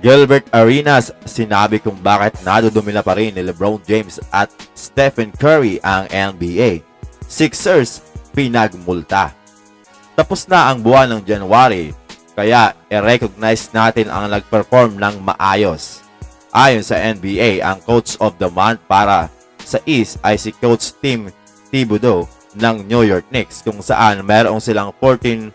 Gilbert Arenas sinabi kung bakit nadudumi na pa rin ni LeBron James at Stephen Curry ang NBA. Sixers pinagmulta. Tapos na ang buwan ng January, kaya i-recognize natin ang nag-perform ng maayos. Ayon sa NBA, ang Coach of the Month para sa East ay si Coach Tim Thibodeau ng New York Knicks, kung saan mayroong silang 14-2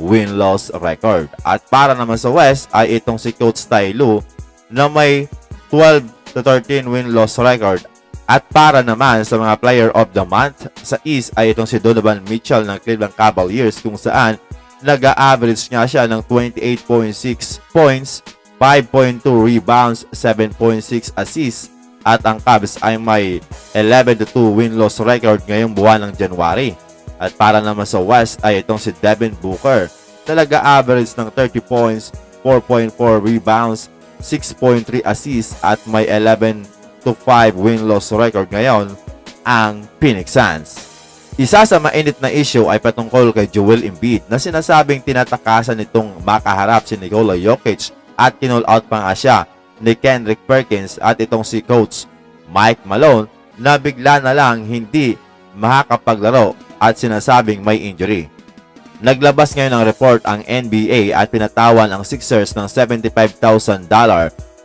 win-loss record. At para naman sa West ay itong si Coach Ty Lue na may 12-13 win-loss record. At para naman sa mga Player of the Month sa East ay itong si Donovan Mitchell ng Cleveland Cavaliers, kung saan nag-a-average nga siya ng 28.6 points, 5.2 rebounds, 7.6 assists. At ang Cavs ay may 11-2 win-loss record ngayong buwan ng January. At para naman sa West ay itong si Devin Booker na nag-average ng 30 points, 4.4 rebounds, 6.3 assists at may 11-5 win-loss record ngayon ang Phoenix Suns. Isa sa mainit na issue ay patungkol kay Joel Embiid na sinasabing tinatakasan nitong makaharap si Nikola Jokic at kinall out pa nga siya ni Kendrick Perkins at itong si Coach Mike Malone na bigla na lang hindi makakapaglaro at sinasabing may injury. Naglabas ngayon ng report ang NBA at pinatawan ang Sixers ng $75,000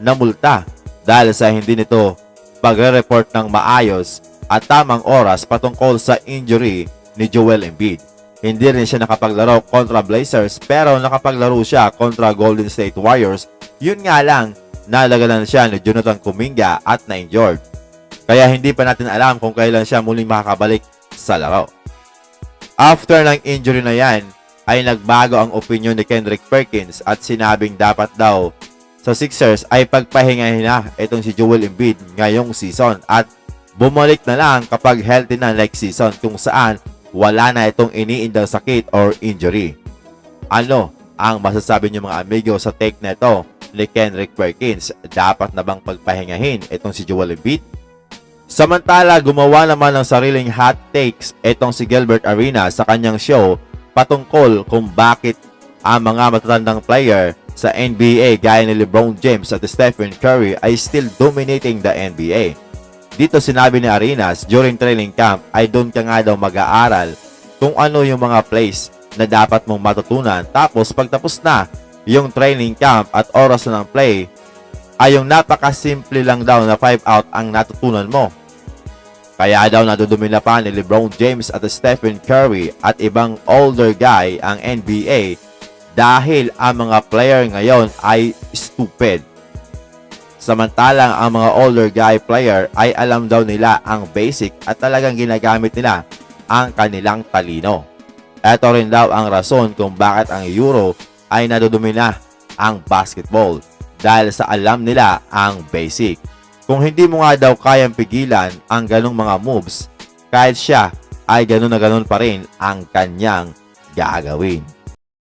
na multa dahil sa hindi nito pagre-report ng maayos at tamang oras patungkol sa injury ni Joel Embiid. Hindi rin siya nakapaglaro kontra Blazers pero nakapaglaro siya kontra Golden State Warriors. Yun nga lang, nalagalan siya ni Jonathan Kuminga at na-injured. Kaya hindi pa natin alam kung kailan siya muling makakabalik sa laro. After ng injury na yan, ay nagbago ang opinion ni Kendrick Perkins at sinabing dapat daw sa Sixers ay pagpahingahin na itong si Joel Embiid ngayong season at bumalik na lang kapag healthy na next season, kung saan wala na itong iniindang sakit or injury. Ano ang masasabi niyo mga amigo sa take na ito ni Kendrick Perkins? Dapat na bang pagpahingahin itong si Joel Embiid? Samantala, gumawa naman ng sariling hot takes itong si Gilbert Arenas sa kanyang show patungkol kung bakit ang mga matatandang player sa NBA gaya ni LeBron James at Stephen Curry ay still dominating the NBA. Dito sinabi ni Arenas, during training camp ay doon ka nga daw mag-aaral kung ano yung mga plays na dapat mong matutunan, tapos pagtapos na yung training camp at oras na ng play ay yung napakasimple lang daw na 5 out ang natutunan mo. Kaya daw nadudumi na pa ni LeBron James at Stephen Curry at ibang older guy ang NBA dahil ang mga player ngayon ay stupid. Samantalang ang mga older guy player ay alam daw nila ang basic at talagang ginagamit nila ang kanilang talino. Ito rin daw ang rason kung bakit ang Euro ay nadudumi na ang basketball, dahil sa alam nila ang basic. Kung hindi mo nga daw kayang pigilan ang ganong mga moves, kahit siya ay ganon na ganon pa rin ang kanyang gagawin.